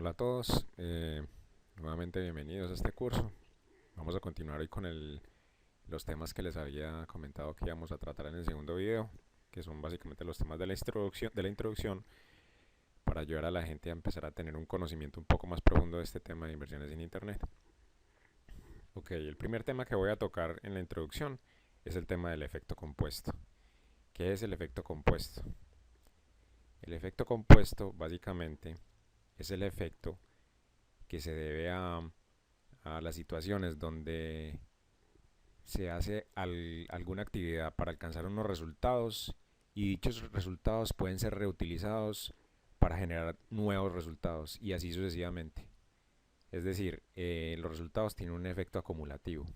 Hola a todos, nuevamente bienvenidos a este curso. Vamos a continuar hoy con los temas que les había comentado que íbamos a tratar en el segundo video, que son básicamente los temas de la introducción para ayudar a la gente a empezar a tener un conocimiento un poco más profundo de este tema de inversiones en Internet. Ok, el primer tema que voy a tocar en la introducción es el tema del efecto compuesto. ¿Qué es el efecto compuesto? El efecto compuesto básicamente es el efecto que se debe a las situaciones donde se hace alguna actividad para alcanzar unos resultados y dichos resultados pueden ser reutilizados para generar nuevos resultados y así sucesivamente. Es decir, los resultados tienen un efecto acumulativo.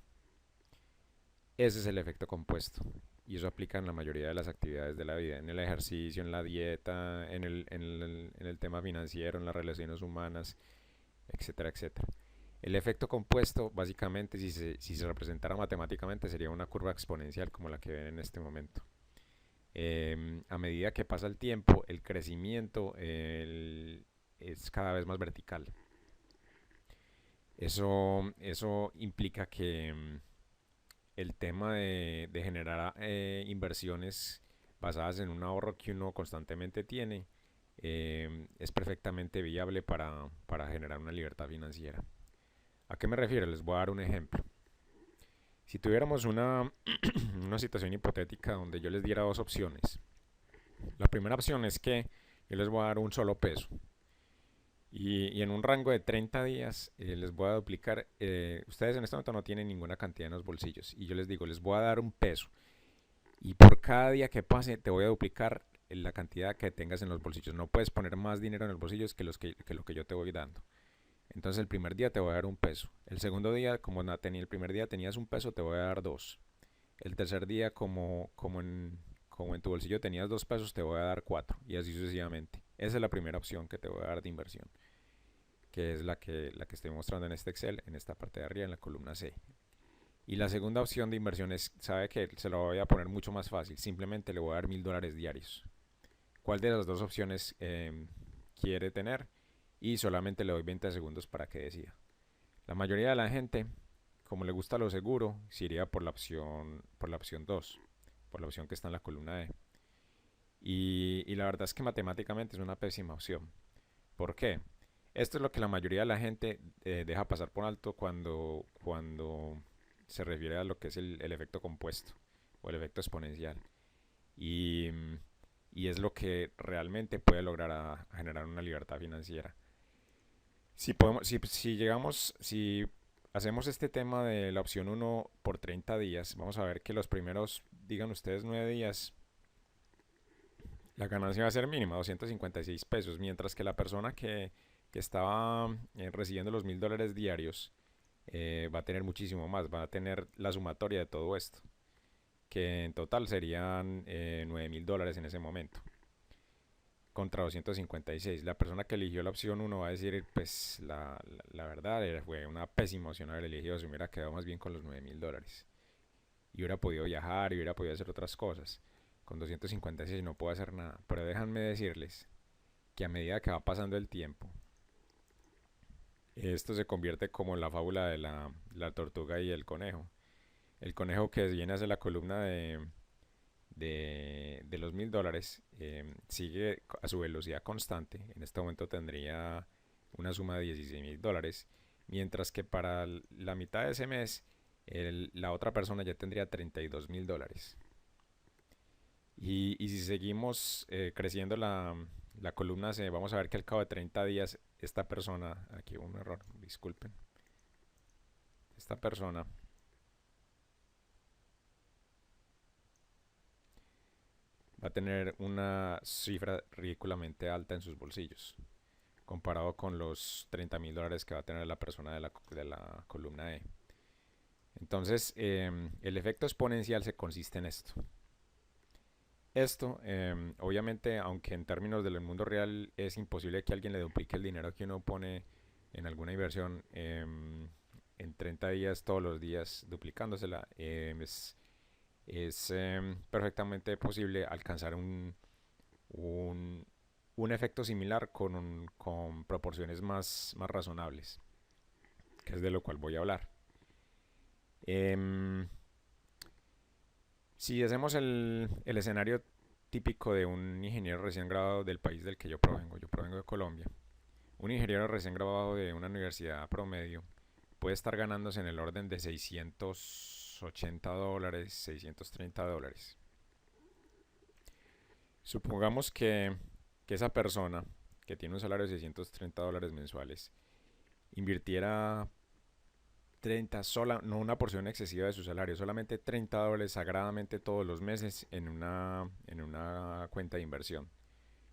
Ese es el efecto compuesto y eso aplica en la mayoría de las actividades de la vida, en el ejercicio, en la dieta, en el tema financiero, en las relaciones humanas, etcétera, etcétera. El efecto compuesto, básicamente, si se representara matemáticamente, sería una curva exponencial como la que ven en este momento. A medida que pasa el tiempo, el crecimiento es cada vez más vertical. Eso implica que el tema de generar inversiones basadas en un ahorro que uno constantemente tiene es perfectamente viable para generar una libertad financiera. ¿A qué me refiero? Les voy a dar un ejemplo. Si tuviéramos una situación hipotética donde yo les diera dos opciones. La primera opción es que yo les voy a dar un solo peso. Y en un rango de 30 días les voy a duplicar. Ustedes en este momento no tienen ninguna cantidad en los bolsillos. Y yo les digo, les voy a dar un peso. Y por cada día que pase te voy a duplicar la cantidad que tengas en los bolsillos. No puedes poner más dinero en los bolsillos que lo que yo te voy dando. Entonces el primer día te voy a dar un peso. El segundo día, como el primer día tenías un peso, te voy a dar dos. El tercer día, como en tu bolsillo tenías 2 pesos, te voy a dar cuatro. Y así sucesivamente. Esa es la primera opción que te voy a dar de inversión, que es la que estoy mostrando en este Excel, en esta parte de arriba, en la columna C. Y la segunda opción de inversión es, sabe que se lo voy a poner mucho más fácil. Simplemente le voy a dar $1000 diarios. ¿Cuál de las dos opciones quiere tener? Y solamente le doy 20 segundos para que decida. La mayoría de la gente, como le gusta lo seguro, se iría por la opción 2, por la opción que está en la columna E. Y la verdad es que matemáticamente es una pésima opción. ¿Por qué? Esto es lo que la mayoría de la gente deja pasar por alto cuando se refiere a lo que es el efecto compuesto o el efecto exponencial. Y, y es lo que realmente puede lograr a generar una libertad financiera. Si hacemos este tema de la opción uno por 30 días, vamos a ver que los primeros, digan ustedes, 9 días, la ganancia va a ser mínima, 256 pesos, mientras que la persona que estaba recibiendo los $1000 diarios va a tener muchísimo más, va a tener la sumatoria de todo esto, que en total serían $9000 en ese momento contra 256. La persona que eligió la opción uno va a decir, pues la verdad fue una pésima opción haber elegido, se hubiera quedado más bien con los $9000. Y hubiera podido viajar y hubiera podido hacer otras cosas. Con 256 no puedo hacer nada. Pero déjenme decirles que a medida que va pasando el tiempo, esto se convierte como en la fábula de la tortuga y el conejo. El conejo que viene hacia la columna de los $1000 sigue a su velocidad constante. En este momento tendría una suma de $16000, mientras que para la mitad de ese mes la otra persona ya tendría $32000. Y si seguimos creciendo la columna C, vamos a ver que al cabo de 30 días esta persona, aquí hubo un error, disculpen, esta persona va a tener una cifra ridículamente alta en sus bolsillos, comparado con los $30000 que va a tener la persona de la columna E. Entonces, el efecto exponencial se consiste en esto. Esto, obviamente, aunque en términos del mundo real es imposible que alguien le duplique el dinero que uno pone en alguna inversión en 30 días, todos los días, duplicándosela, es perfectamente posible alcanzar un un efecto similar con proporciones más razonables, que es de lo cual voy a hablar. Em, si hacemos el escenario típico de un ingeniero recién graduado del país del que yo provengo de Colombia, un ingeniero recién graduado de una universidad promedio puede estar ganándose en el orden de $680, $630. Supongamos que esa persona que tiene un salario de $630 mensuales invirtiera 30 sola, no una porción excesiva de su salario, solamente $30 sagradamente todos los meses en una cuenta de inversión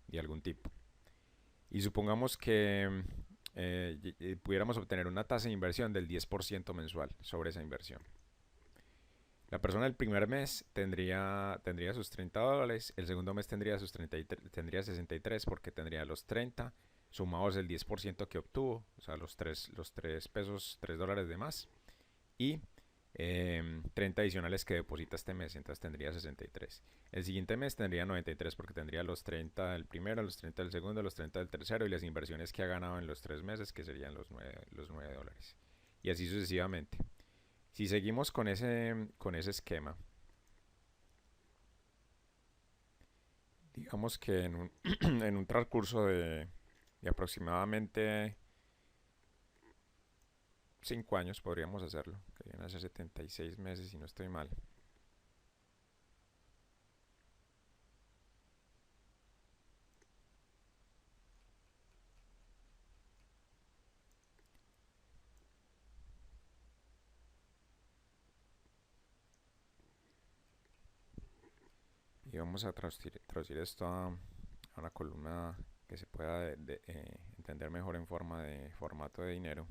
de algún tipo. Y supongamos que pudiéramos obtener una tasa de inversión del 10% mensual sobre esa inversión. La persona el primer mes tendría sus $30, el segundo mes tendría 63 porque tendría los 30 sumados el 10% que obtuvo, o sea, los tres pesos, $3 de más, y 30 adicionales que deposita este mes, entonces tendría 63. El siguiente mes tendría 93 porque tendría los 30 del primero, los 30 del segundo, los 30 del tercero y las inversiones que ha ganado en los 3 meses, que serían los 9 dólares. Y así sucesivamente. Si seguimos con ese esquema, digamos que en un transcurso de aproximadamente 5 años podríamos hacerlo, que vienen a ser 76 meses si no estoy mal. Y vamos a traducir esto a una columna que se pueda entender mejor en forma de formato de dinero.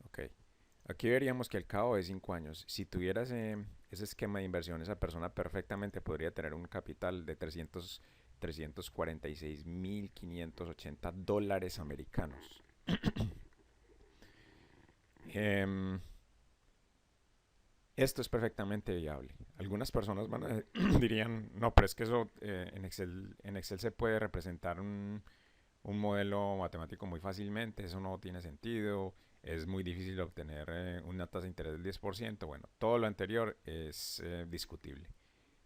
Ok, aquí veríamos que al cabo de 5 años, si tuviera ese esquema de inversión, esa persona perfectamente podría tener un capital de 346.580 dólares americanos. Em, Esto es perfectamente viable. Algunas personas dirían, no, pero es que eso en Excel se puede representar un modelo matemático muy fácilmente, eso no tiene sentido, es muy difícil obtener una tasa de interés del 10%. Bueno, todo lo anterior es discutible.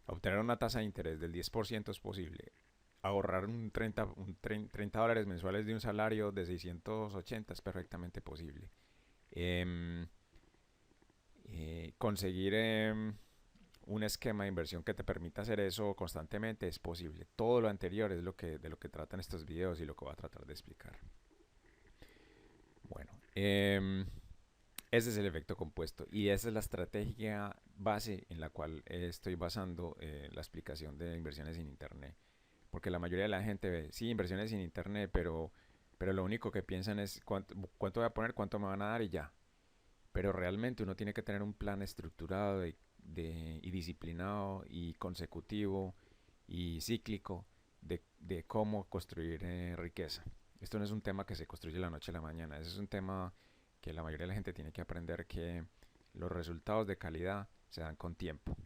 Obtener una tasa de interés del 10% es posible. Ahorrar $30 mensuales de un salario de 680 es perfectamente posible. Em, Conseguir un esquema de inversión que te permita hacer eso constantemente es posible. Todo lo anterior es de lo que tratan estos videos y lo que voy a tratar de explicar. Bueno, ese es el efecto compuesto y esa es la estrategia base en la cual estoy basando la explicación de inversiones en Internet. Porque la mayoría de la gente ve, sí, inversiones en Internet, pero lo único que piensan es cuánto voy a poner, cuánto me van a dar y ya. Pero realmente uno tiene que tener un plan estructurado y disciplinado y consecutivo y cíclico de cómo construir riqueza. Esto no es un tema que se construye de la noche a la mañana, es un tema que la mayoría de la gente tiene que aprender que los resultados de calidad se dan con tiempo.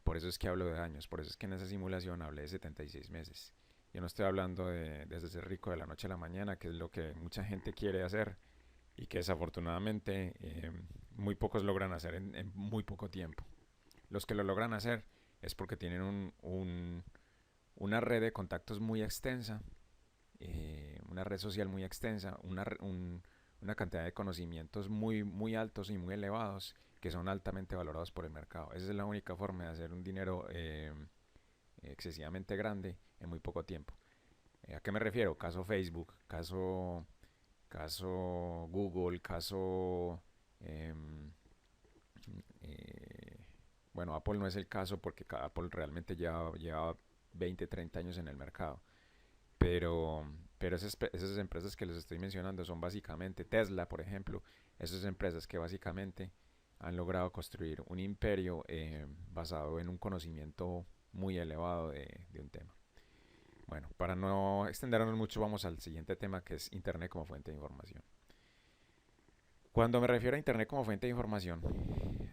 Por eso es que hablo de años, por eso es que en esa simulación hablé de 76 meses. Yo no estoy hablando de ser rico de la noche a la mañana, que es lo que mucha gente quiere hacer y que desafortunadamente muy pocos logran hacer en muy poco tiempo. Los que lo logran hacer es porque tienen una red de contactos muy extensa, una red social muy extensa, una cantidad de conocimientos muy altos y muy elevados que son altamente valorados por el mercado. Esa es la única forma de hacer un dinero excesivamente grande en muy poco tiempo. ¿A qué me refiero? Caso Facebook, caso Google, caso eh, eh, bueno, Apple no es el caso porque Apple realmente lleva 20, 30 años en el mercado. Pero, pero esas empresas que les estoy mencionando son básicamente Tesla, por ejemplo, esas empresas que básicamente han logrado construir un imperio basado en un conocimiento muy elevado de un tema. Bueno, para no extendernos mucho, vamos al siguiente tema que es Internet como fuente de información. Cuando me refiero a Internet como fuente de información,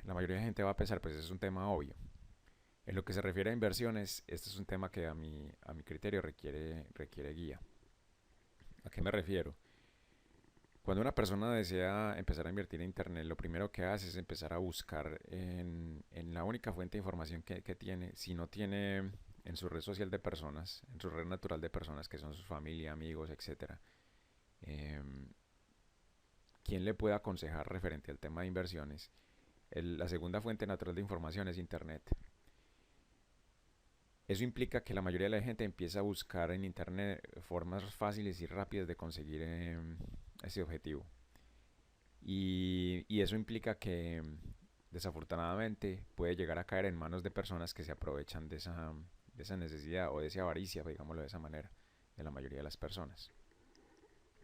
la mayoría de gente va a pensar, pues es un tema obvio. En lo que se refiere a inversiones, este es un tema que a mi criterio requiere guía. ¿A qué me refiero? Cuando una persona desea empezar a invertir en Internet, lo primero que hace es empezar a buscar en la única fuente de información que tiene, si no tiene en su red social de personas, en su red natural de personas que son su familia, amigos, etcétera, eh, quién le puede aconsejar referente al tema de inversiones. La segunda fuente natural de información es Internet. Eso implica que la mayoría de la gente empieza a buscar en Internet formas fáciles y rápidas de conseguir ese objetivo. Y eso implica que desafortunadamente puede llegar a caer en manos de personas que se aprovechan de esa necesidad o de esa avaricia, digámoslo de esa manera, de la mayoría de las personas.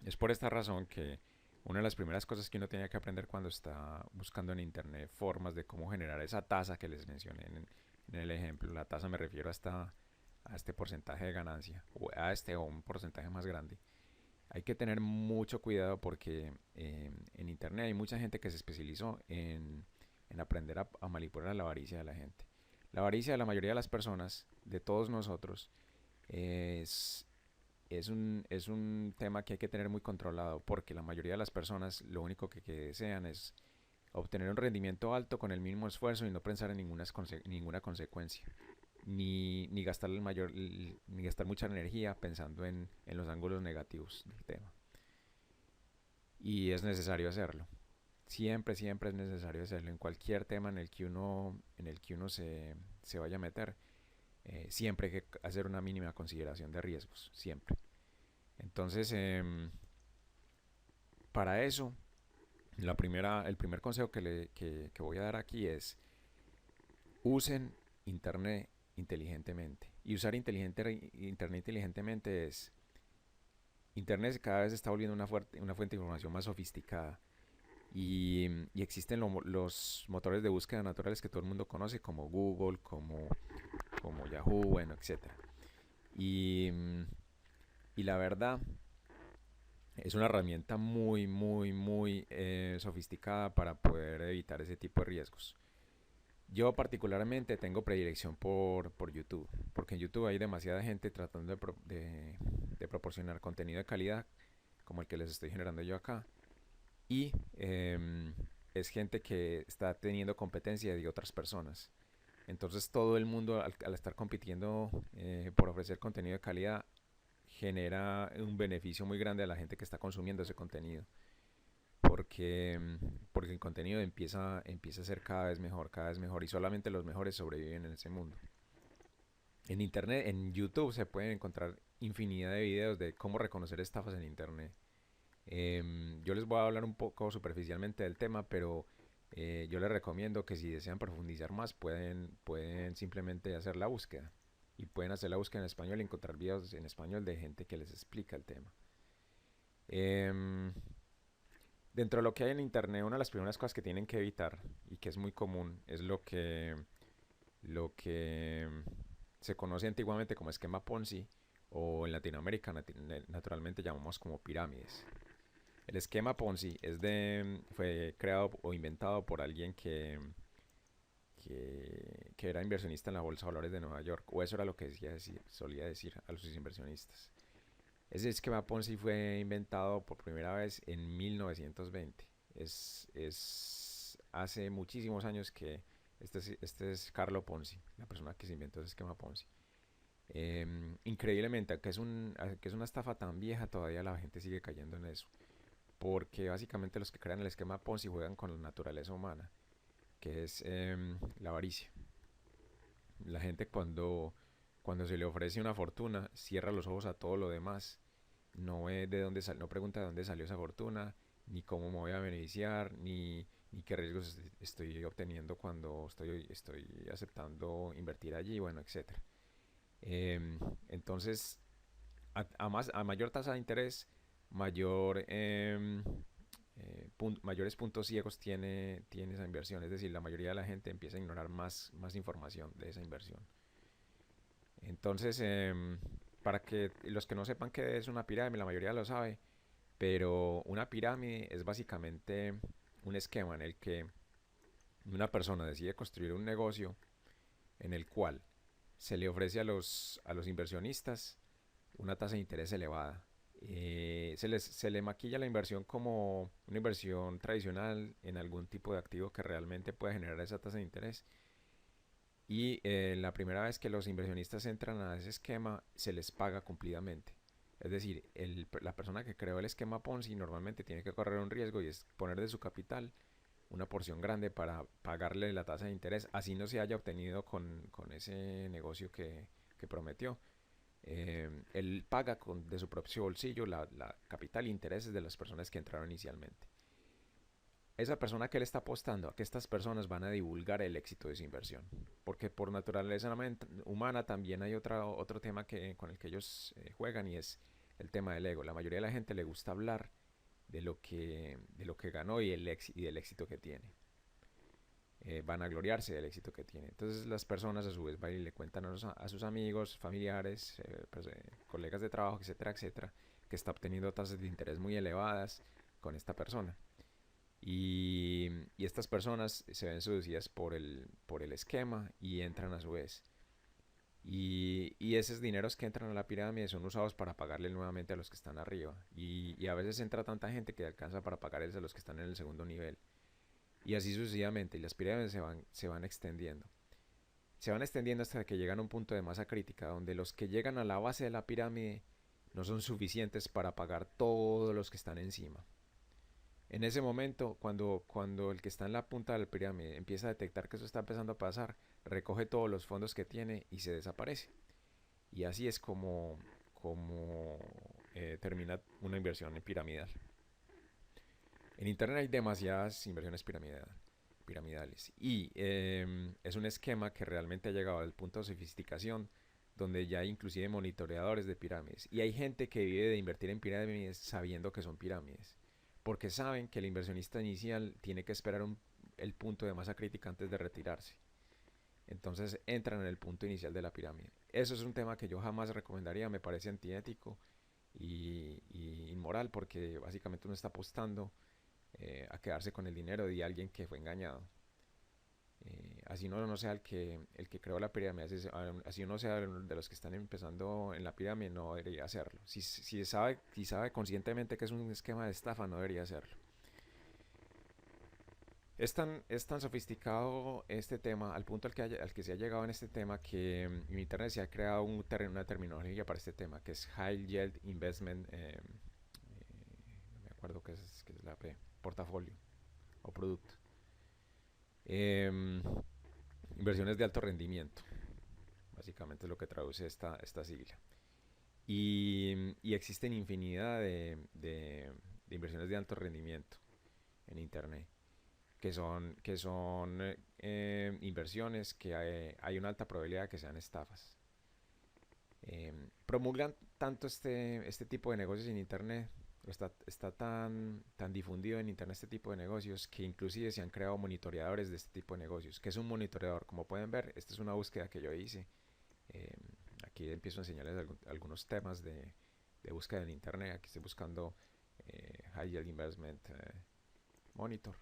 Es por esta razón que una de las primeras cosas que uno tiene que aprender cuando está buscando en internet formas de cómo generar esa tasa que les mencioné en el ejemplo, la tasa me refiero a este porcentaje de ganancia, o a este o un porcentaje más grande. Hay que tener mucho cuidado porque en internet hay mucha gente que se especializó en aprender a manipular la avaricia de la gente. La avaricia de la mayoría de las personas, de todos nosotros, es, es un tema que hay que tener muy controlado porque la mayoría de las personas lo único que desean es obtener un rendimiento alto con el mínimo esfuerzo y no pensar en ninguna consecuencia. Ni gastar ni gastar mucha energía pensando en los ángulos negativos del tema. Y es necesario hacerlo. Siempre, siempre es necesario hacerlo. En cualquier tema en el que uno se vaya a meter, siempre hay que hacer una mínima consideración de riesgos. Siempre. Entonces, para eso, el primer consejo que voy a dar aquí es usen Internet inteligentemente. Y usar Internet inteligentemente es Internet cada vez se está volviendo una fuente de información más sofisticada y existen los motores de búsqueda naturales que todo el mundo conoce como Google, como Yahoo, bueno, etcétera. Y, y la verdad es una herramienta muy, muy, muy sofisticada para poder evitar ese tipo de riesgos. Yo particularmente tengo predilección por YouTube, porque en YouTube hay demasiada gente tratando de proporcionar contenido de calidad como el que les estoy generando yo acá. Y es gente que está teniendo competencia de otras personas. Entonces todo el mundo al estar compitiendo por ofrecer contenido de calidad genera un beneficio muy grande a la gente que está consumiendo ese contenido. Porque el contenido empieza a ser cada vez mejor y solamente los mejores sobreviven en ese mundo. En internet, en YouTube se pueden encontrar infinidad de videos de cómo reconocer estafas en internet. Yo les voy a hablar un poco superficialmente del tema, pero yo les recomiendo que si desean profundizar más pueden simplemente hacer la búsqueda. Y pueden hacer la búsqueda en español y encontrar videos en español de gente que les explica el tema. Em, Dentro de lo que hay en internet, una de las primeras cosas que tienen que evitar y que es muy común es lo que se conoce antiguamente como esquema Ponzi o en Latinoamérica naturalmente llamamos como pirámides. El esquema Ponzi fue creado o inventado por alguien que era inversionista en la Bolsa de Valores de Nueva York, o eso era lo que solía decir a los inversionistas. Ese esquema Ponzi fue inventado por primera vez en 1920. Es hace muchísimos años que este es Carlo Ponzi, la persona que se inventó ese esquema Ponzi. Increíblemente, que es una estafa tan vieja, todavía la gente sigue cayendo en eso. Porque básicamente los que crean el esquema Ponzi juegan con la naturaleza humana, que es la avaricia. La gente cuando se le ofrece una fortuna, cierra los ojos a todo lo demás. No ve no pregunta de dónde salió esa fortuna, ni cómo me voy a beneficiar, ni qué riesgos estoy obteniendo cuando estoy aceptando invertir allí, bueno, etcétera. Entonces, a mayor tasa de interés, mayores puntos ciegos tiene esa inversión. Es decir, la mayoría de la gente empieza a ignorar más información de esa inversión. Entonces, para que los que no sepan qué es una pirámide, la mayoría lo sabe, pero una pirámide es básicamente un esquema en el que una persona decide construir un negocio en el cual se le ofrece a los inversionistas una tasa de interés elevada. Se le maquilla la inversión como una inversión tradicional en algún tipo de activo que realmente pueda generar esa tasa de interés. Y la primera vez que los inversionistas entran a ese esquema, se les paga cumplidamente. Es decir, la persona que creó el esquema Ponzi normalmente tiene que correr un riesgo y es poner de su capital una porción grande para pagarle la tasa de interés, así no se haya obtenido con ese negocio que prometió. Él paga de su propio bolsillo la capital e intereses de las personas que entraron inicialmente. Esa persona que le está apostando a que estas personas van a divulgar el éxito de su inversión. Porque por naturaleza humana también hay otro tema con el que ellos juegan, y es el tema del ego. La mayoría de la gente le gusta hablar de lo que ganó y del éxito que tiene. Van a gloriarse del éxito que tiene. Entonces las personas a su vez van y le cuentan a sus amigos, familiares, colegas de trabajo, etcétera, etcétera, que está obteniendo tasas de interés muy elevadas con esta persona. Y estas personas se ven seducidas por el esquema y entran a su vez. Y esos dineros que entran a la pirámide son usados para pagarle nuevamente a los que están arriba. Y a veces entra tanta gente que alcanza para pagarles a los que están en el segundo nivel. Y así sucesivamente. Y las pirámides se van extendiendo. Se van extendiendo hasta que llegan a un punto de masa crítica, donde los que llegan a la base de la pirámide no son suficientes para pagar todos los que están encima. En ese momento, cuando el que está en la punta del pirámide empieza a detectar que eso está empezando a pasar, recoge todos los fondos que tiene y se desaparece. Y así es como termina una inversión en piramidal. En Internet hay demasiadas inversiones piramidales y es un esquema que realmente ha llegado al punto de sofisticación donde ya hay inclusive monitoreadores de pirámides. Y hay gente que vive de invertir en pirámides sabiendo que son pirámides, porque saben que el inversionista inicial tiene que esperar el punto de masa crítica antes de retirarse. Entonces entran en el punto inicial de la pirámide. Eso es un tema que yo jamás recomendaría, me parece antiético y inmoral, porque básicamente uno está apostando a quedarse con el dinero de alguien que fue engañado. Así no sea el que creó la pirámide, así uno sea de los que están empezando en la pirámide, no debería hacerlo. Si sabe conscientemente que es un esquema de estafa, no debería hacerlo. Es tan sofisticado este tema, al punto al que se ha llegado en este tema, que en Internet se ha creado una terminología para este tema, que es High Yield Investment, no me acuerdo qué es la P, portafolio o producto. Eh, Inversiones de alto rendimiento, básicamente es lo que traduce esta sigla. Y existen infinidad de inversiones de alto rendimiento en Internet, que son inversiones que hay una alta probabilidad de que sean estafas. Promulgan tanto este tipo de negocios en Internet, está tan difundido en Internet este tipo de negocios, que inclusive se han creado monitoreadores de este tipo de negocios. ¿Qué es un monitoreador? Como pueden ver, esta es una búsqueda que yo hice. Eh, Aquí empiezo a enseñarles algunos temas de búsqueda en Internet. Aquí estoy buscando High Yield Investment Monitor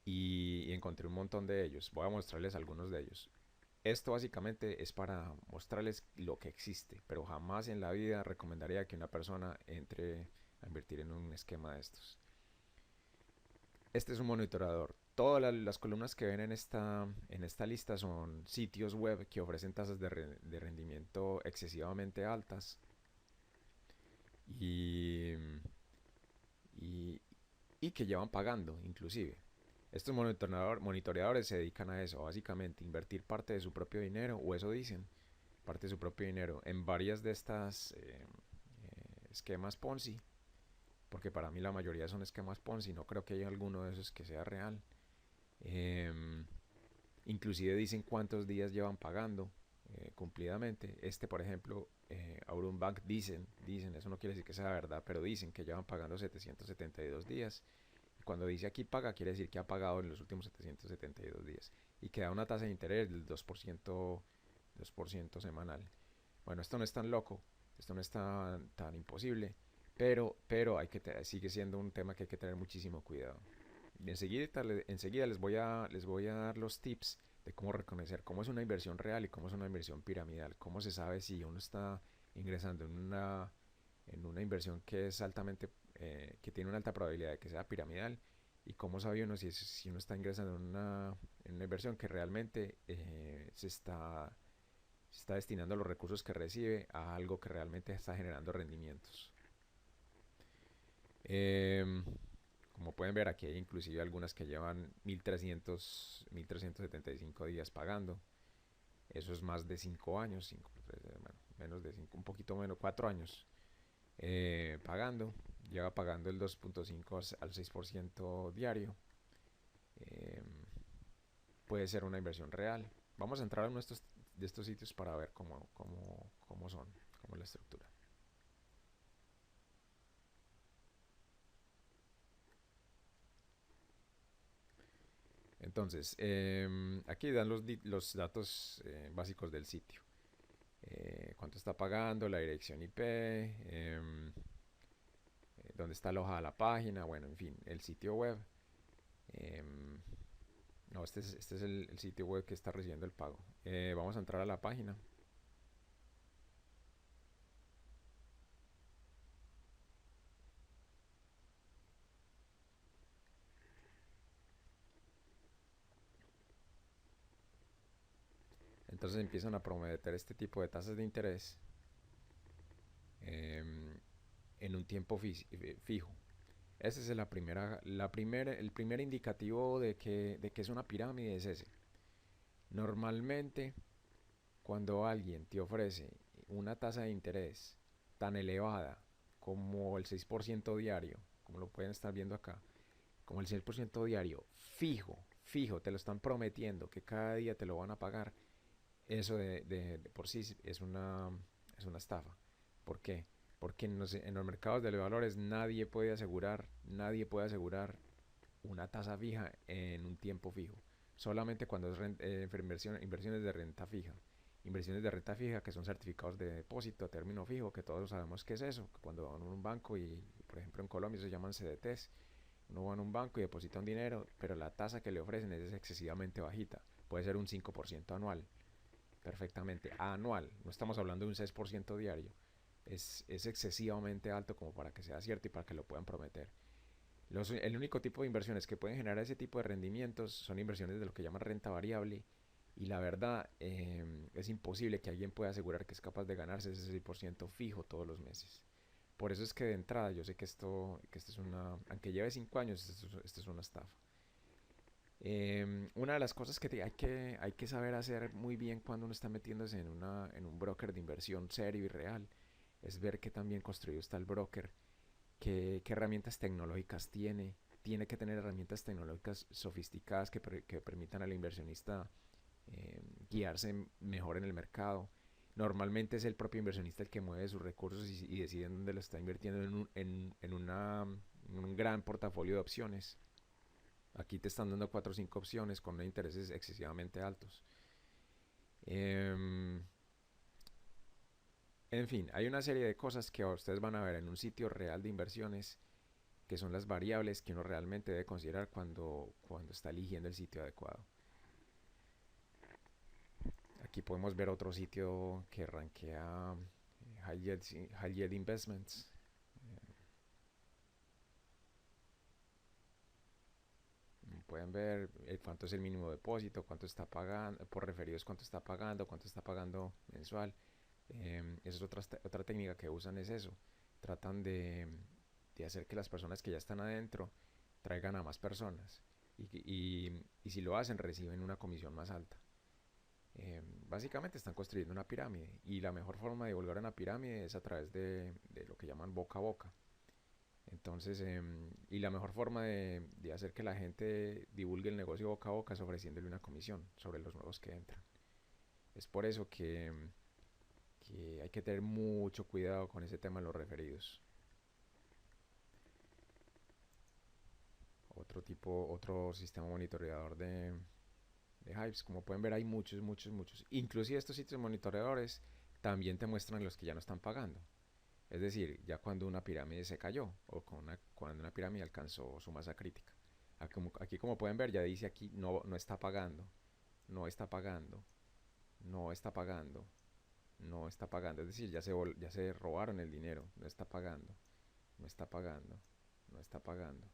y encontré un montón de ellos. Voy a mostrarles algunos de ellos. Esto básicamente es para mostrarles lo que existe, pero jamás en la vida recomendaría que una persona entre a invertir en un esquema de estos. Este es un monitorador. Todas las columnas que ven en esta lista son sitios web que ofrecen tasas de rendimiento excesivamente altas y, y, y que llevan pagando inclusive. Estos monitoreadores se dedican a eso, básicamente invertir parte de su propio dinero, o eso dicen, parte de su propio dinero en varias de estas esquemas Ponzi, porque para mí la mayoría son esquemas Ponzi, no creo que haya alguno de esos que sea real. Eh, Inclusive dicen cuántos días llevan pagando cumplidamente. Por ejemplo, Aurum Bank dicen, eso no quiere decir que sea verdad, pero dicen que llevan pagando 772 días. Cuando dice aquí paga, quiere decir que ha pagado en los últimos 772 días. Y que da una tasa de interés del 2% semanal. Bueno, esto no es tan loco, esto no es tan imposible, pero sigue siendo un tema que hay que tener muchísimo cuidado. enseguida les voy a dar los tips de cómo reconocer cómo es una inversión real y cómo es una inversión piramidal. Cómo se sabe si uno está ingresando en una inversión que es altamente, que tiene una alta probabilidad de que sea piramidal, y cómo sabe uno si uno está ingresando en una inversión que realmente se está destinando los recursos que recibe a algo que realmente está generando rendimientos. Em, Como pueden ver, aquí hay inclusive algunas que llevan 1375 días pagando. Eso es más de 5 años, bueno, menos de 5, un poquito menos, 4 años pagando. Lleva pagando el 2.5 al 6% diario. Eh, Puede ser una inversión real. Vamos a entrar a uno de estos sitios para ver cómo son, cómo es la estructura. Entonces, aquí dan los datos básicos del sitio. Cuánto está pagando, la dirección IP, dónde está alojada la página, bueno, en fin, el sitio web. em, no, este es el sitio web que está recibiendo el pago. Vamos a entrar a la página. Entonces empiezan a prometer este tipo de tasas de interés em, en un tiempo fijo. Ese es el primer indicativo de que es una pirámide, es ese. Normalmente, cuando alguien te ofrece una tasa de interés tan elevada como el 6% diario, como lo pueden estar viendo acá, como el 6% diario, fijo, te lo están prometiendo que cada día te lo van a pagar, eso de por sí es una estafa. ¿Por qué? Porque en los mercados de valores nadie puede asegurar una tasa fija en un tiempo fijo. Solamente cuando es inversiones de renta fija. Inversiones de renta fija que son certificados de depósito a término fijo, que todos sabemos qué es eso. Cuando van a un banco y, por ejemplo, en Colombia se llaman CDTs, uno va a un banco y deposita un dinero, pero la tasa que le ofrecen es excesivamente bajita. Puede ser un 5% anual, perfectamente. Anual, no estamos hablando de un 6% diario. Es excesivamente alto como para que sea cierto y para que lo puedan prometer. El único tipo de inversiones que pueden generar ese tipo de rendimientos son inversiones de lo que llaman renta variable, y la verdad es imposible que alguien pueda asegurar que es capaz de ganarse ese 6% fijo todos los meses. Por eso es que de entrada yo sé que esto es aunque lleve 5 años, esto es una estafa. Una de las cosas que hay que saber hacer muy bien cuando uno está metiéndose en un broker de inversión serio y real es ver qué tan bien construido está el broker, qué herramientas tecnológicas tiene. Tiene que tener herramientas tecnológicas sofisticadas que permitan al inversionista guiarse mejor en el mercado. Normalmente es el propio inversionista el que mueve sus recursos y decide en dónde lo está invirtiendo en un gran portafolio de opciones. Aquí te están dando 4 o 5 opciones con intereses excesivamente altos. Eh, en fin, hay una serie de cosas que ustedes van a ver en un sitio real de inversiones, que son las variables que uno realmente debe considerar cuando está eligiendo el sitio adecuado. Aquí podemos ver otro sitio que rankea High Yield Investments. Pueden ver cuánto es el mínimo depósito, cuánto está pagando, por referidos cuánto está pagando mensual. Esa es otra técnica que usan, es eso. Tratan de hacer que las personas que ya están adentro traigan a más personas. Y si lo hacen, reciben una comisión más alta. Básicamente están construyendo una pirámide. Y la mejor forma de divulgar una pirámide es a través de lo que llaman boca a boca. Entonces, y la mejor forma de hacer que la gente divulgue el negocio boca a boca es ofreciéndole una comisión sobre los nuevos que entran. Es por eso que hay que tener mucho cuidado con ese tema de los referidos. Otro sistema monitoreador de Hypes. Como pueden ver, hay muchos. Inclusive estos sitios monitoreadores también te muestran los que ya no están pagando. Es decir, ya cuando una pirámide se cayó o cuando una pirámide alcanzó su masa crítica. Aquí como pueden ver ya dice aquí no está pagando, no está pagando, no está pagando, no está pagando. Es decir, ya se robaron el dinero, no está pagando, no está pagando, no está pagando.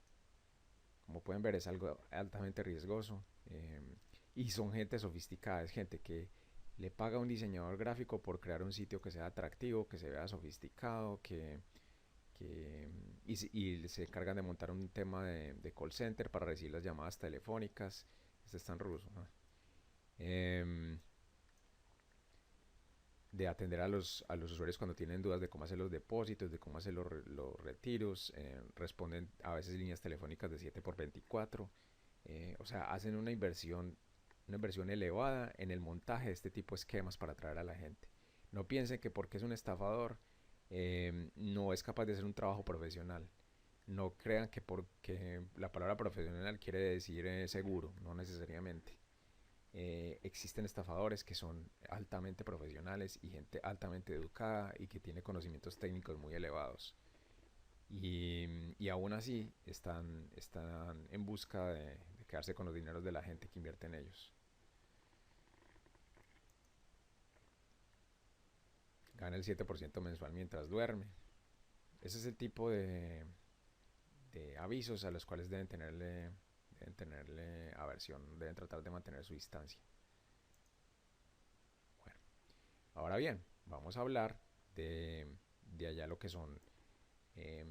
Como pueden ver es algo altamente riesgoso, y son gente sofisticada, es gente que le paga a un diseñador gráfico por crear un sitio que sea atractivo, que se vea sofisticado, y se encargan de montar un tema de call center para recibir las llamadas telefónicas. Este está en ruso, ¿no? Em, de atender a los usuarios cuando tienen dudas de cómo hacer los depósitos, de cómo hacer los retiros. Responden a veces líneas telefónicas de 7 por 24. O sea, hacen una inversión elevada en el montaje de este tipo de esquemas para atraer a la gente. No piensen que porque es un estafador no es capaz de hacer un trabajo profesional. No crean que porque la palabra profesional quiere decir seguro, no necesariamente. Existen estafadores que son altamente profesionales y gente altamente educada y que tiene conocimientos técnicos muy elevados. Y aún así están en busca de quedarse con los dineros de la gente que invierte en ellos. Gana el 7% mensual mientras duerme. Ese es el tipo de avisos a los cuales deben tenerle aversión, deben tratar de mantener su distancia. Bueno, ahora bien, vamos a hablar de allá lo que son eh,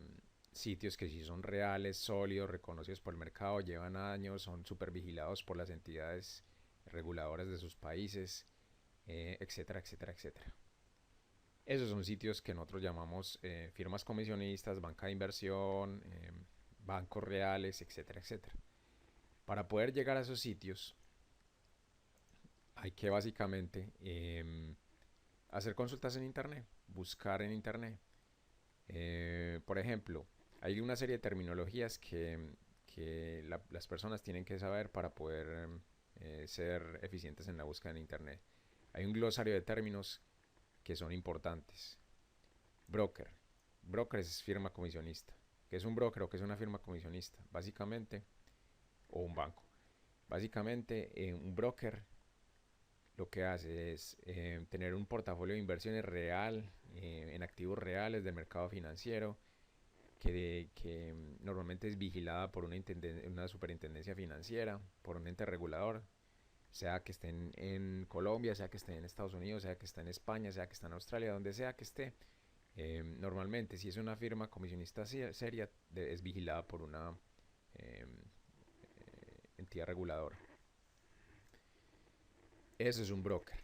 sitios que sí son reales, sólidos, reconocidos por el mercado, llevan años, son super vigilados por las entidades reguladoras de sus países, etcétera, etcétera, etcétera. Esos son sitios que nosotros llamamos firmas comisionistas, banca de inversión, bancos reales, etcétera, etcétera. Para poder llegar a esos sitios hay que básicamente hacer consultas en Internet, buscar en Internet. Por ejemplo, hay una serie de terminologías que las personas tienen que saber para poder ser eficientes en la búsqueda en Internet. Hay un glosario de términos que son importantes. Broker. Broker es firma comisionista. ¿Qué es un broker o qué es una firma comisionista? Básicamente, o un banco. Básicamente, un broker lo que hace es tener un portafolio de inversiones real, en activos reales del mercado financiero, que normalmente es vigilada por una superintendencia financiera, por un ente regulador, sea que esté en Colombia, sea que esté en Estados Unidos, sea que esté en España, sea que esté en Australia, donde sea que esté. Normalmente, si es una firma comisionista seria, es vigilada por una eh, entidad reguladora. Eso es un broker.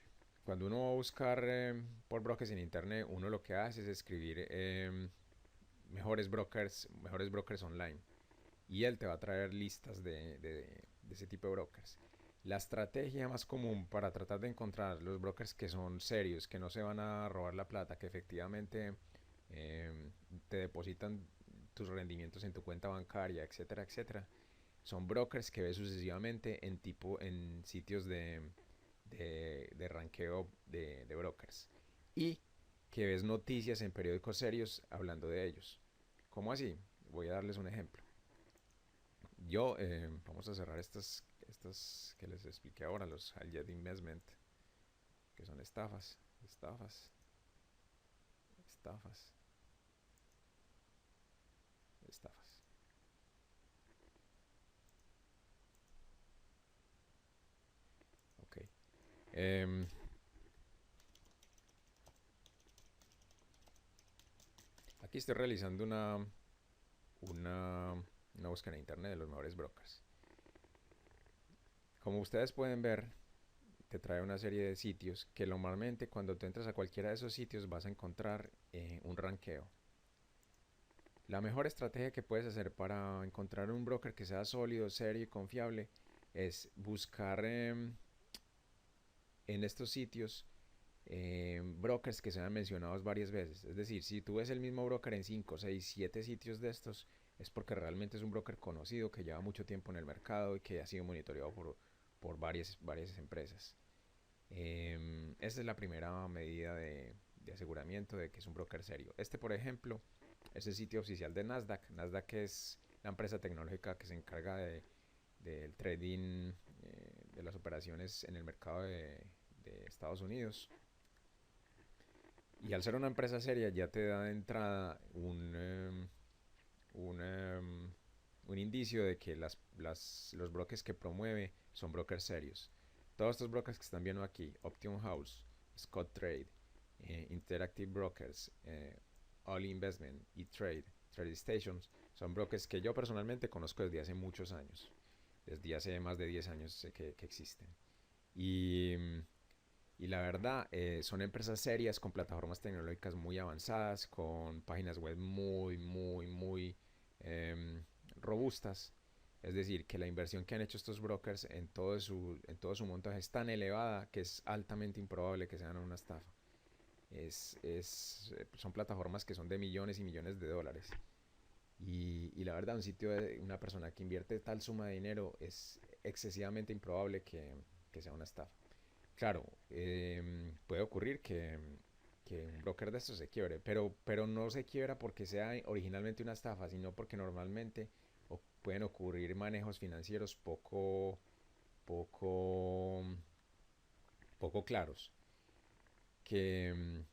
Cuando uno va a buscar por brokers en internet, uno lo que hace es escribir mejores brokers online. Y él te va a traer listas de ese tipo de brokers. La estrategia más común para tratar de encontrar los brokers que son serios, que no se van a robar la plata, que efectivamente te depositan tus rendimientos en tu cuenta bancaria, etcétera, etcétera, son brokers que ves sucesivamente en sitios de ranqueo de brokers. Y que ves noticias en periódicos serios hablando de ellos. ¿Cómo así? Voy a darles un ejemplo. Vamos a cerrar estas que les expliqué ahora, los Aljet Investment, que son estafas, estafas, estafas, estafas. Ok. Em, Aquí estoy realizando una, una búsqueda en internet de los mejores brokers. Como ustedes pueden ver, te trae una serie de sitios que normalmente cuando tú entras a cualquiera de esos sitios vas a encontrar un ranqueo. La mejor estrategia que puedes hacer para encontrar un broker que sea sólido, serio y confiable es buscar en estos sitios brokers que sean mencionados varias veces. Es decir, si tú ves el mismo broker en 5, 6, 7 sitios de estos, es porque realmente es un broker conocido que lleva mucho tiempo en el mercado y que ha sido monitoreado por varias empresas. Esta es la primera medida de aseguramiento de que es un broker serio. Este, por ejemplo, es el sitio oficial de Nasdaq. Nasdaq es la empresa tecnológica que se encarga del trading, de las operaciones en el mercado de Estados Unidos. Y al ser una empresa seria ya te da de entrada un, em, un indicio de que los brokers que promueve son brokers serios. Todos estos brokers que están viendo aquí, Option House, Scott Trade, Interactive Brokers, All Investment y Trade Stations, son brokers que yo personalmente conozco desde hace muchos años. Desde hace más de 10 años sé que existen. Y, y la verdad, son empresas serias con plataformas tecnológicas muy avanzadas, con páginas web muy em, robustas. Es decir, que la inversión que han hecho estos brokers en todo su montaje es tan elevada que es altamente improbable que sean una estafa. Son plataformas que son de millones y millones de dólares. Y la verdad, un sitio de una persona que invierte tal suma de dinero es excesivamente improbable que sea una estafa. Claro, puede ocurrir que un broker de estos se quiebre, pero no se quiebra porque sea originalmente una estafa, sino porque normalmente pueden ocurrir manejos financieros poco, poco claros. Que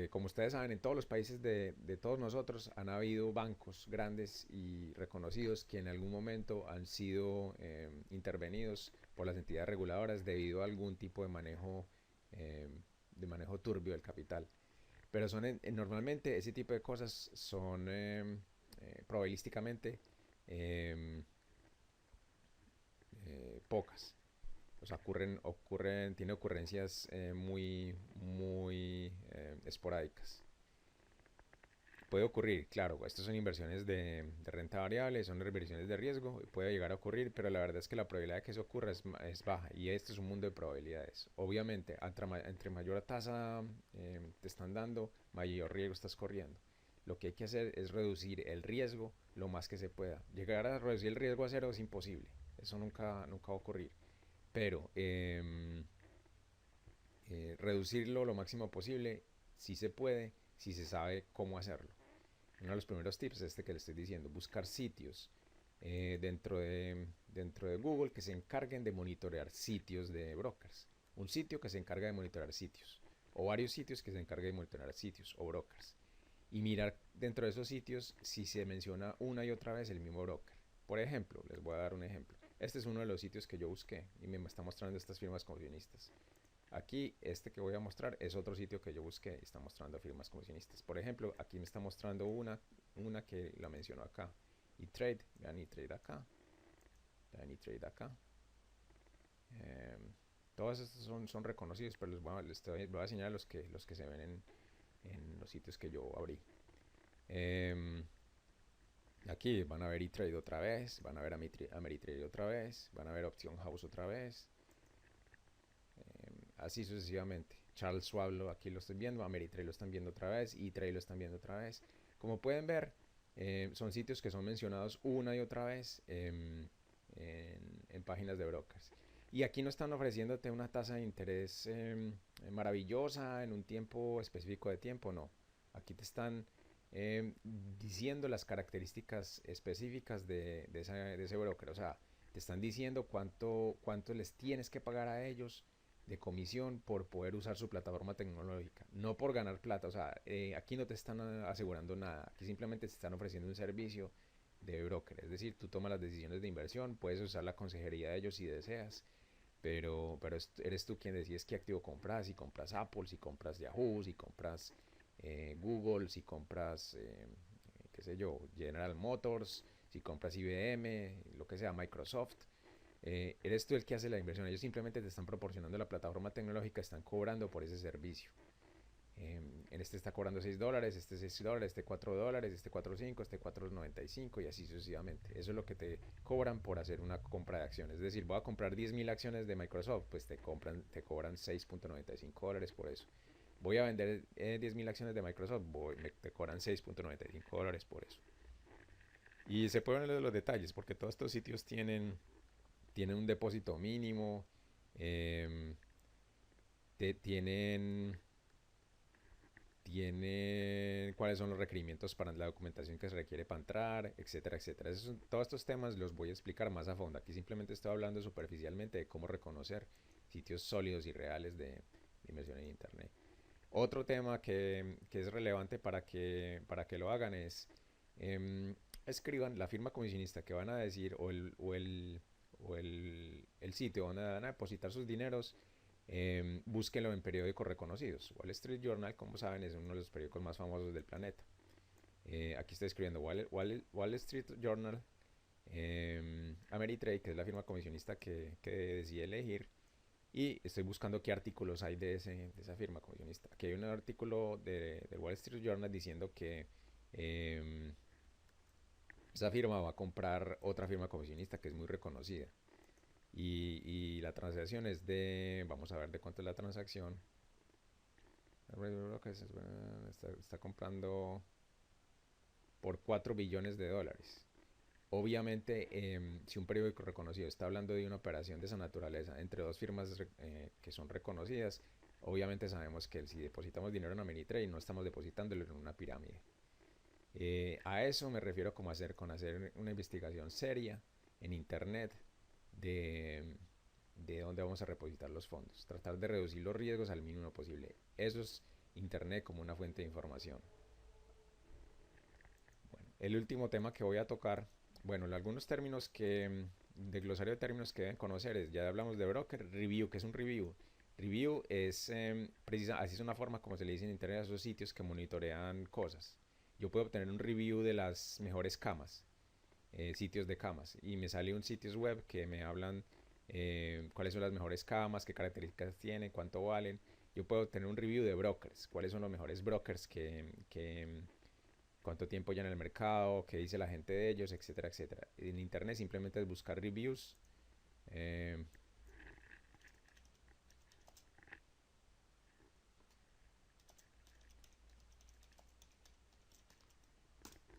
como ustedes saben, en todos los países de todos nosotros han habido bancos grandes y reconocidos que en algún momento han sido intervenidos por las entidades reguladoras debido a algún tipo eh, de manejo turbio del capital. Pero normalmente ese tipo de cosas son probabilísticamente eh, pocas. O sea, tiene ocurrencias muy esporádicas. Puede ocurrir, claro, estas son inversiones de renta variable, son inversiones de riesgo, puede llegar a ocurrir, pero la verdad es que la probabilidad de que eso ocurra es baja y este es un mundo de probabilidades. Obviamente, entre mayor tasa te están dando, mayor riesgo estás corriendo. Lo que hay que hacer es reducir el riesgo lo más que se pueda. Llegar a reducir el riesgo a cero es imposible, eso nunca va a ocurrir, pero reducirlo lo máximo posible si se puede, si se sabe cómo hacerlo. Uno de los primeros tips es este que le estoy diciendo, buscar sitios dentro de Google que se encarguen de monitorear sitios de brokers. Un sitio que se encarga de monitorear sitios, o varios sitios que se encarguen de monitorear sitios o brokers. Y mirar dentro de esos sitios si se menciona una y otra vez el mismo broker. Por ejemplo, les voy a dar un ejemplo. Este es uno de los sitios que yo busqué y me está mostrando estas firmas comisionistas. Aquí, este que voy a mostrar es otro sitio que yo busqué y está mostrando firmas comisionistas. Por ejemplo, aquí me está mostrando una que la menciono acá. E-Trade, vean E-Trade acá. Vean E-Trade acá. Eh, Todos estos son reconocidos, pero voy a enseñar los que se ven en los sitios que yo abrí. Eh, Aquí van a ver E-Trade otra vez, van a ver Ameritrade otra vez, van a ver Option House otra vez, así sucesivamente. Charles Schwab aquí lo estoy viendo, Ameritrade lo están viendo otra vez, E-Trade lo están viendo otra vez. Como pueden ver, son sitios que son mencionados una y otra vez en páginas de brokers. Y aquí no están ofreciéndote una tasa de interés maravillosa en un tiempo específico de tiempo, no. Aquí te están diciendo las características específicas de ese broker. O sea, te están diciendo cuánto les tienes que pagar a ellos de comisión por poder usar su plataforma tecnológica, no por ganar plata. O sea, aquí no te están asegurando nada, aquí simplemente te están ofreciendo un servicio de broker. Es decir, tú tomas las decisiones de inversión, puedes usar la consejería de ellos si deseas, pero eres tú quien decides qué activo compras, si compras Apple, si compras Yahoo, si compras Google, si compras, qué sé yo, General Motors, si compras IBM, lo que sea, Microsoft. Eres tú el que hace la inversión. Ellos simplemente te están proporcionando la plataforma tecnológica, están cobrando por ese servicio. En este está cobrando $6, este $6, este $4, este 4.5, este 4.95 y así sucesivamente. Eso es lo que te cobran por hacer una compra de acciones. Es decir, voy a comprar 10.000 acciones de Microsoft, pues te cobran $6.95 por eso. Voy a vender 10.000 acciones de Microsoft, te cobran $6.95 por eso. Y se pueden ver los detalles porque todos estos sitios tienen un depósito mínimo, eh, tienen tiene cuáles son los requerimientos para la documentación que se requiere para entrar, etcétera, etcétera. Todos estos temas los voy a explicar más a fondo. Aquí simplemente estoy hablando superficialmente de cómo reconocer sitios sólidos y reales de inversión en Internet. Otro tema que es relevante para que lo hagan es escriban la firma comisionista que van a decir o el sitio donde van a depositar sus dineros. Búsquenlo en periódicos reconocidos. Wall Street Journal, como saben, es uno de los periódicos más famosos del planeta. Aquí estoy escribiendo Wall Street Journal, Ameritrade, que es la firma comisionista que decidí elegir, y estoy buscando qué artículos hay de esa firma comisionista. Aquí hay un artículo del Wall Street Journal diciendo que esa firma va a comprar otra firma comisionista que es muy reconocida. Y la transacción es vamos a ver de cuánto es la transacción. Está comprando por 4 billones de dólares. Obviamente, si un periódico reconocido está hablando de una operación de esa naturaleza entre dos firmas que son reconocidas, obviamente sabemos que si depositamos dinero en Ameritrade no estamos depositándolo en una pirámide. A eso me refiero con hacer una investigación seria en internet de dónde vamos a repositar los fondos. Tratar de reducir los riesgos al mínimo posible. Eso es internet como una fuente de información. Bueno, el último tema que voy a tocar, bueno, algunos términos de glosario de términos que deben conocer es, ya hablamos de broker, review, que es un review. Review es, así es una forma como se le dice en internet a esos sitios que monitorean cosas. Yo puedo obtener un review de las mejores camas, sitios de camas, y me sale un sitio web que me hablan cuáles son las mejores camas, qué características tienen, cuánto valen. Yo puedo tener un review de brokers, cuáles son los mejores brokers cuánto tiempo ya en el mercado, qué dice la gente de ellos, etcétera, etcétera. En internet simplemente es buscar reviews. eh,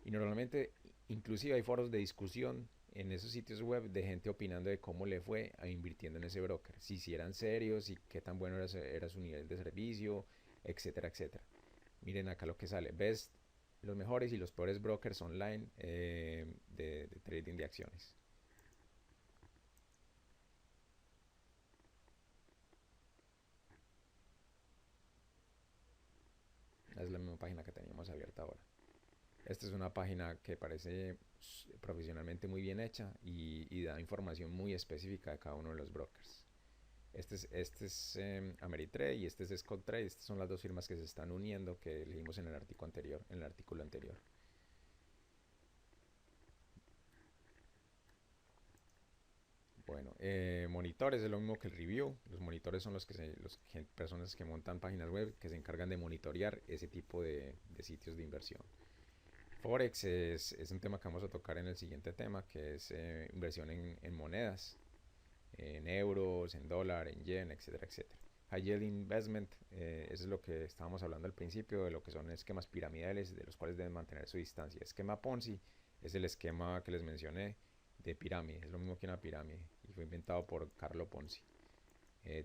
y normalmente inclusive hay foros de discusión en esos sitios web de gente opinando de cómo le fue a invirtiendo en ese broker, si eran serios y qué tan bueno era su nivel de servicio, etcétera, etcétera. Miren acá lo que sale, Best, los mejores y los peores brokers online de trading de acciones. Es la misma página que teníamos abierta ahora. Esta es una página que parece profesionalmente muy bien hecha y da información muy específica de cada uno de los brokers. Este es Ameritrade y este es Scottrade. Estas son las dos firmas que se están uniendo que leímos en el artículo anterior. Bueno, monitores es lo mismo que el review. Los monitores son personas que montan páginas web que se encargan de monitorear ese tipo de sitios de inversión. Forex es un tema que vamos a tocar en el siguiente tema, que es inversión en monedas, en euros, en dólar, en yen, etcétera, etcétera. High Yield Investment, eso es lo que estábamos hablando al principio, de lo que son esquemas piramidales, de los cuales deben mantener su distancia. Esquema Ponzi es el esquema que les mencioné de pirámide, es lo mismo que una pirámide, y fue inventado por Carlo Ponzi.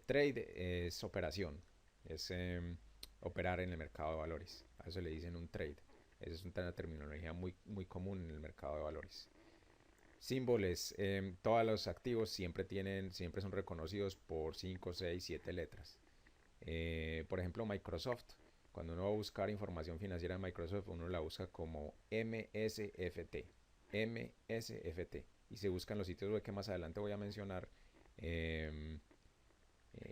Trade es operación, es operar en el mercado de valores, a eso le dicen un trade. Esa es una terminología muy, muy común en el mercado de valores. Símbolos, todos los activos siempre son reconocidos por 5, 6, 7 letras. Por ejemplo, Microsoft, cuando uno va a buscar información financiera de Microsoft, uno la busca como MSFT. MSFT. Y se buscan los sitios web que más adelante voy a mencionar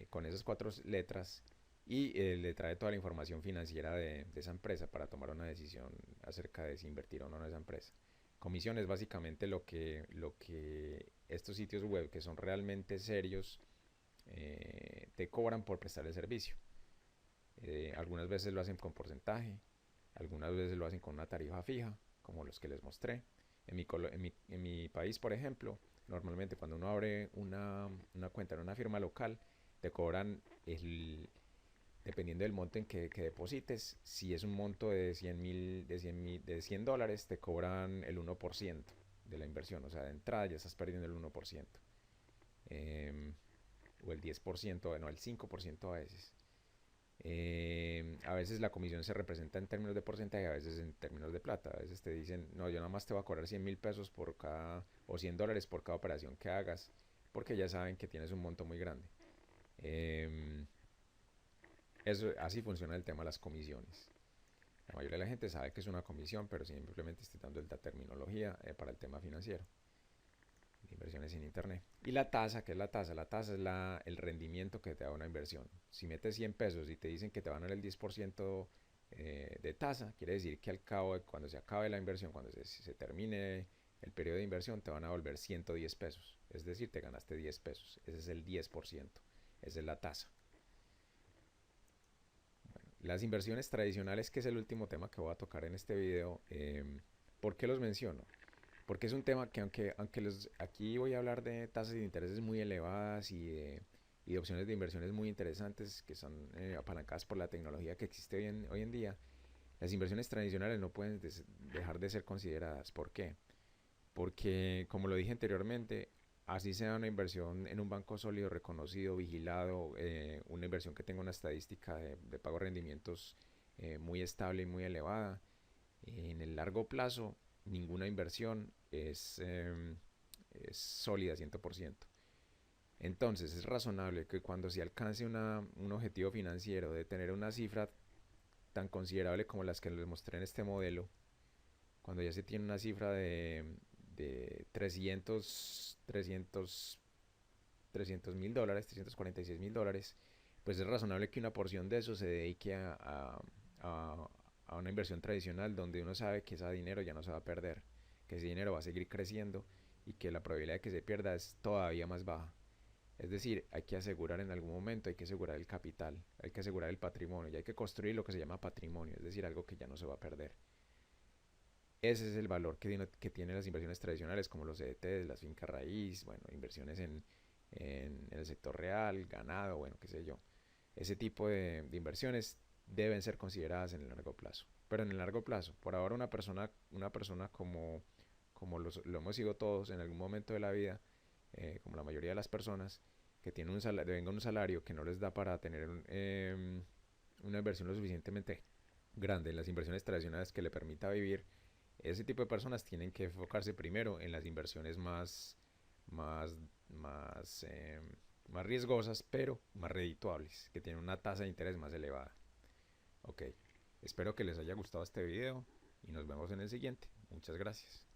con esas 4 letras y le trae toda la información financiera de esa empresa para tomar una decisión acerca de si invertir o no en esa empresa. Comisión es básicamente lo que estos sitios web que son realmente serios te cobran por prestar el servicio. Algunas veces lo hacen con porcentaje, algunas veces lo hacen con una tarifa fija, como los que les mostré. En mi país, por ejemplo, normalmente cuando uno abre una cuenta en una firma local, te cobran dependiendo del monto en que deposites. Si es un monto de 100 dólares, te cobran el 1% de la inversión. O sea, de entrada ya estás perdiendo el 1%. O el 10%, no, el 5% a veces. A veces la comisión se representa en términos de porcentaje, a veces en términos de plata. A veces te dicen, no, yo nada más te voy a cobrar 100.000 pesos por cada, o $100 por cada operación que hagas, porque ya saben que tienes un monto muy grande. Em, Así funciona el tema de las comisiones. La mayoría de la gente sabe que es una comisión, pero simplemente estoy dando la terminología para el tema financiero de inversiones en Internet. Y la tasa, ¿qué es la tasa? La tasa es el rendimiento que te da una inversión. Si metes 100 pesos y te dicen que te van a dar el 10% de tasa, quiere decir que al cabo, cuando se acabe la inversión, cuando se termine el periodo de inversión, te van a volver 110 pesos. Es decir, te ganaste 10 pesos. Ese es el 10%. Esa es la tasa. Las inversiones tradicionales, que es el último tema que voy a tocar en este video, ¿por qué los menciono? Porque es un tema que aquí voy a hablar de tasas de intereses muy elevadas y de opciones de inversiones muy interesantes que son apalancadas por la tecnología que existe hoy en día. Las inversiones tradicionales no pueden dejar de ser consideradas. ¿Por qué? Porque, como lo dije anteriormente, así sea una inversión en un banco sólido, reconocido, vigilado, una inversión que tenga una estadística de pago de rendimientos muy estable y muy elevada, en el largo plazo ninguna inversión es sólida 100%. Entonces es razonable que cuando se alcance un objetivo financiero de tener una cifra tan considerable como las que les mostré en este modelo, cuando ya se tiene una cifra de 300.000 dólares, $346.000, pues es razonable que una porción de eso se dedique a, a una inversión tradicional donde uno sabe que ese dinero ya no se va a perder, que ese dinero va a seguir creciendo y que la probabilidad de que se pierda es todavía más baja. Es decir, hay que asegurar en algún momento, hay que asegurar el capital, hay que asegurar el patrimonio y hay que construir lo que se llama patrimonio, es decir, algo que ya no se va a perder. Ese es el valor que tienen las inversiones tradicionales como los CDTs, las fincas raíz, bueno, inversiones en el sector real, ganado, bueno, qué sé yo. Ese tipo de inversiones deben ser consideradas en el largo plazo. Pero en el largo plazo, por ahora una persona lo hemos sido todos en algún momento de la vida, como la mayoría de las personas, que tienen un salario que no les da para tener una inversión lo suficientemente grande en las inversiones tradicionales que le permita vivir, ese tipo de personas tienen que enfocarse primero en las inversiones más, más, eh, más riesgosas, pero más redituables, que tienen una tasa de interés más elevada. Ok, espero que les haya gustado este video y nos vemos en el siguiente. Muchas gracias.